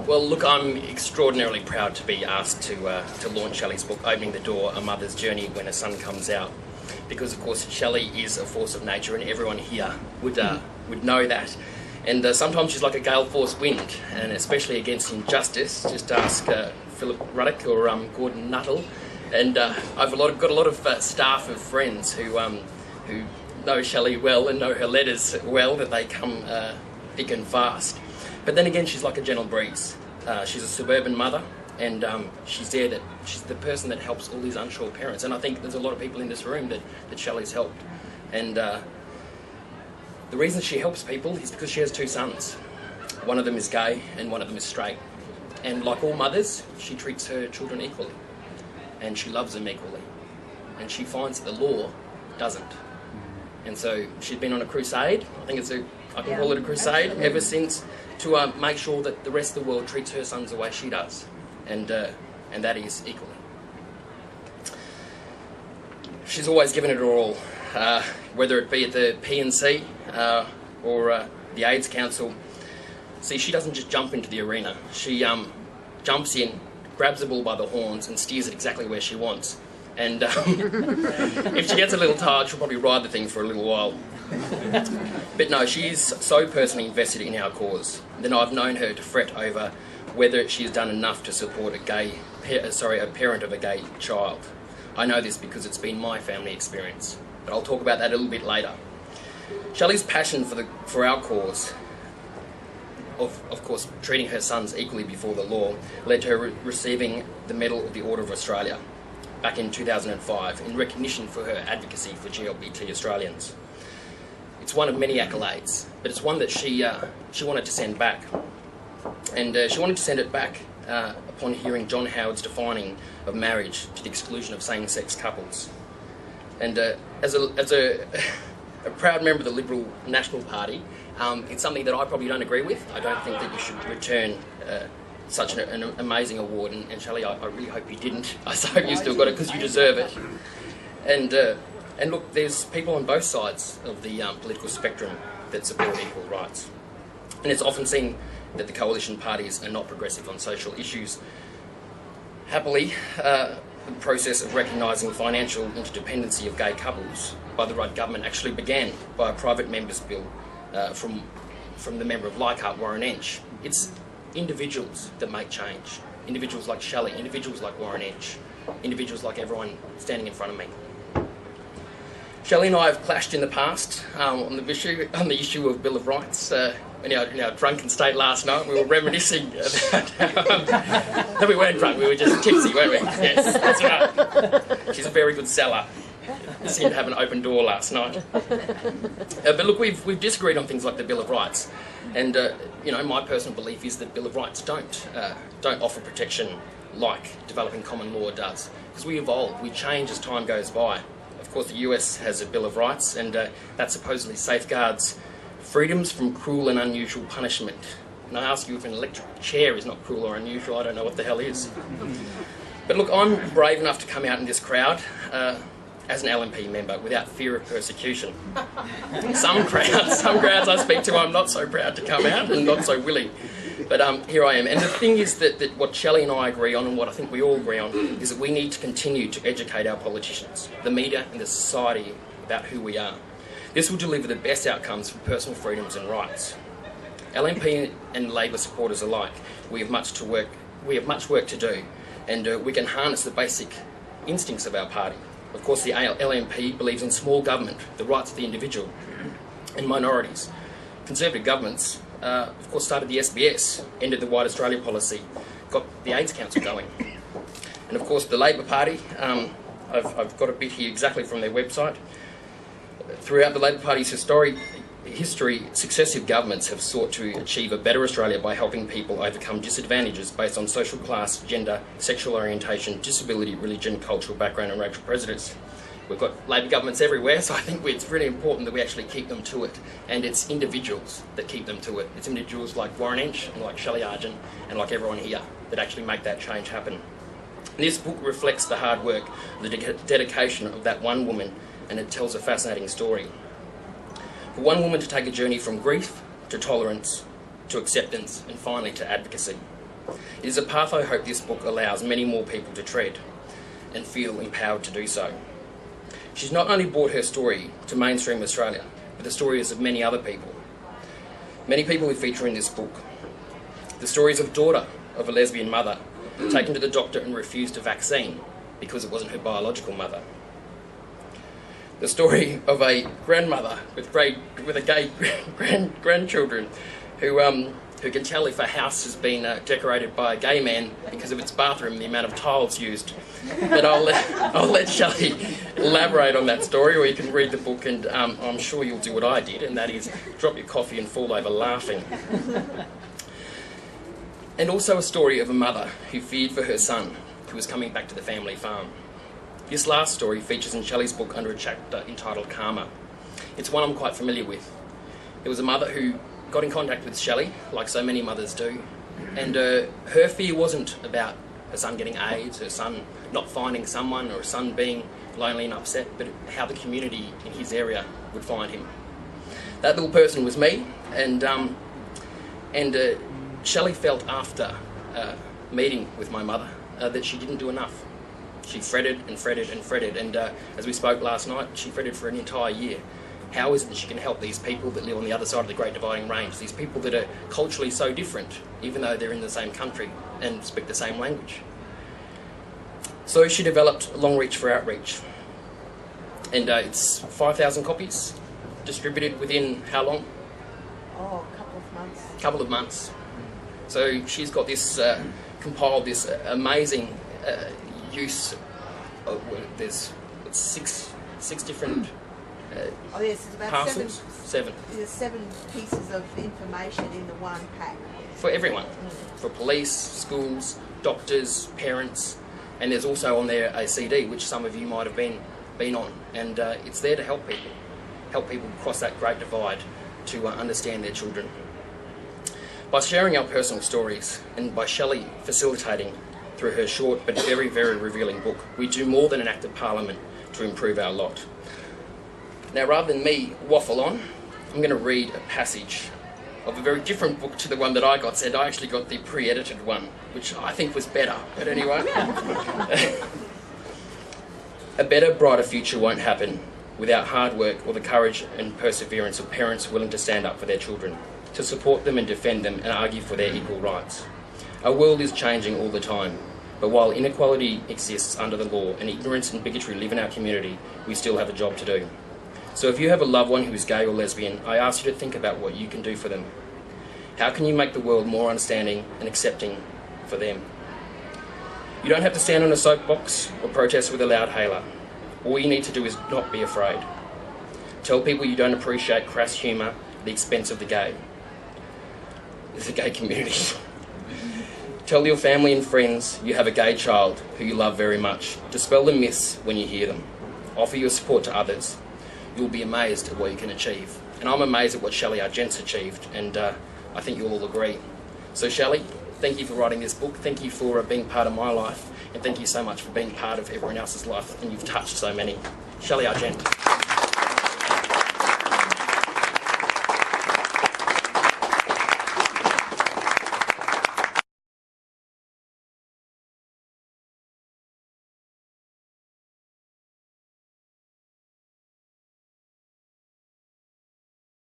Well, look, I'm extraordinarily proud to be asked to launch Shelley's book, Opening the Door, A Mother's Journey When a Son Comes Out. Because, of course, Shelley is a force of nature, and everyone here would know that. And sometimes she's like a gale force wind, and especially against injustice. Just ask Philip Ruddock or Gordon Nuttall. And I've got a lot of staff of friends who know Shelley well and know her letters well, that they come thick and fast. But then again, she's like a gentle breeze. She's a suburban mother, and she's the person that helps all these unsure parents. And I think there's a lot of people in this room that Shelley's helped. And the reason she helps people is because she has two sons. One of them is gay and one of them is straight. And like all mothers, she treats her children equally. And she loves them equally. And she finds that the law doesn't. And so she's been on a crusade. I can call it a crusade ever since, to make sure that the rest of the world treats her sons the way she does. And that is equally. She's always given it her all, whether it be at the PNC or the AIDS Council. See, she doesn't just jump into the arena. She jumps in, grabs the bull by the horns and steers it exactly where she wants. And if she gets a little tired, she'll probably ride the thing for a little while. But no, she is so personally invested in our cause that I've known her to fret over whether she has done enough to support a parent of a gay child. I know this because it's been my family experience, but I'll talk about that a little bit later. Shelley's passion for our cause, of course treating her sons equally before the law, led to her receiving the Medal of the Order of Australia back in 2005 in recognition for her advocacy for GLBT Australians. It's one of many accolades, but it's one that she wanted to send back. And she wanted to send it back upon hearing John Howard's defining of marriage to the exclusion of same-sex couples. And as a proud member of the Liberal National Party, it's something that I probably don't agree with. I don't think that you should return such an amazing award. And Shelley, I really hope you didn't. I hope you still got it because you deserve it. And look, there's people on both sides of the political spectrum that support equal rights. And it's often seen that the coalition parties are not progressive on social issues. Happily, the process of recognising financial interdependency of gay couples by the Rudd government actually began by a private member's bill from the member of Leichhardt, Warren Ench. It's individuals that make change. Individuals like Shelley, individuals like Warren Ench, individuals like everyone standing in front of me. Shelley and I have clashed in the past on the issue of Bill of Rights. In our drunken state last night, we were reminiscing about... No, we weren't drunk, we were just tipsy, weren't we? Yes, that's right. She's a very good seller. Seemed to have an open door last night. But look, we've disagreed on things like the Bill of Rights. And, my personal belief is that Bill of Rights don't offer protection like developing common law does. Because we evolve, we change as time goes by. Of course, the US has a Bill of Rights, and that supposedly safeguards freedoms from cruel and unusual punishment. And I ask you, if an electric chair is not cruel or unusual, I don't know what the hell is. But look, I'm brave enough to come out in this crowd as an LNP member without fear of persecution. Some crowds I speak to, I'm not so proud to come out and not so willing. But here I am. And the thing is that what Shelley and I agree on, and what I think we all agree on, is that we need to continue to educate our politicians, the media and the society about who we are. This will deliver the best outcomes for personal freedoms and rights. LNP and Labor supporters alike, we have much work to do, and we can harness the basic instincts of our party. Of course, the LNP believes in small government, the rights of the individual, and minorities. Conservative governments, of course, started the SBS, ended the White Australia policy, got the AIDS Council going. And of course, the Labor Party, I've got a bit here exactly from their website. Throughout the Labor Party's history, successive governments have sought to achieve a better Australia by helping people overcome disadvantages based on social class, gender, sexual orientation, disability, religion, cultural background and racial prejudice. We've got Labor governments everywhere, so I think it's really important that we actually keep them to it. And it's individuals that keep them to it. It's individuals like Warren Ench and like Shelley Argent and like everyone here that actually make that change happen. And this book reflects the hard work, the dedication of that one woman, and it tells a fascinating story. For one woman to take a journey from grief to tolerance to acceptance and finally to advocacy. It is a path I hope this book allows many more people to tread and feel empowered to do so. She's not only brought her story to mainstream Australia, but the stories of many other people. Many people who feature in this book. The stories of a daughter of a lesbian mother taken to the doctor and refused a vaccine because it wasn't her biological mother. The story of a grandmother with a gay grandchildren who can tell if a house has been decorated by a gay man because of its bathroom, the amount of tiles used. But I'll let Shelley elaborate on that story, or you can read the book, and I'm sure you'll do what I did, and that is drop your coffee and fall over laughing. And also a story of a mother who feared for her son, who was coming back to the family farm. This last story features in Shelley's book under a chapter entitled Karma. It's one I'm quite familiar with. There was a mother who got in contact with Shelley, like so many mothers do, and her fear wasn't about her son getting AIDS, her son not finding someone, or her son being lonely and upset, but how the community in his area would find him. That little person was me, and Shelley felt after meeting with my mother that she didn't do enough. She fretted and fretted and fretted, and as we spoke last night, she fretted for an entire year. How is it that she can help these people that live on the other side of the Great Dividing Range, these people that are culturally so different, even though they're in the same country and speak the same language? So she developed Long Reach for Outreach, and it's 5,000 copies, distributed within how long? Oh, a couple of months. Couple of months. So she's got this, compiled this amazing use of, there's six different yes, it's about parcels. Seven. There's 7 pieces of information in the one pack. For everyone. For police, schools, doctors, parents, and there's also on there a CD, which some of you might have been on, and it's there to help people cross that great divide to understand their children. By sharing our personal stories, and by Shelley facilitating through her short but very, very revealing book, we do more than an act of parliament to improve our lot. Now, rather than me waffle on, I'm going to read a passage of a very different book to the one that I got sent. I actually got the pre-edited one, which I think was better, but anyway. A better, brighter future won't happen without hard work or the courage and perseverance of parents willing to stand up for their children, to support them and defend them and argue for their equal rights. Our world is changing all the time, but while inequality exists under the law and ignorance and bigotry live in our community, we still have a job to do. So if you have a loved one who is gay or lesbian, I ask you to think about what you can do for them. How can you make the world more understanding and accepting for them? You don't have to stand on a soapbox or protest with a loud hailer. All you need to do is not be afraid. Tell people you don't appreciate crass humour at the expense of the gay community. Tell your family and friends you have a gay child who you love very much. Dispel the myths when you hear them. Offer your support to others. You'll be amazed at what you can achieve. And I'm amazed at what Shelley Argent's achieved, and I think you'll all agree. So Shelley, thank you for writing this book, thank you for being part of my life, and thank you so much for being part of everyone else's life, and you've touched so many. Shelley Argent.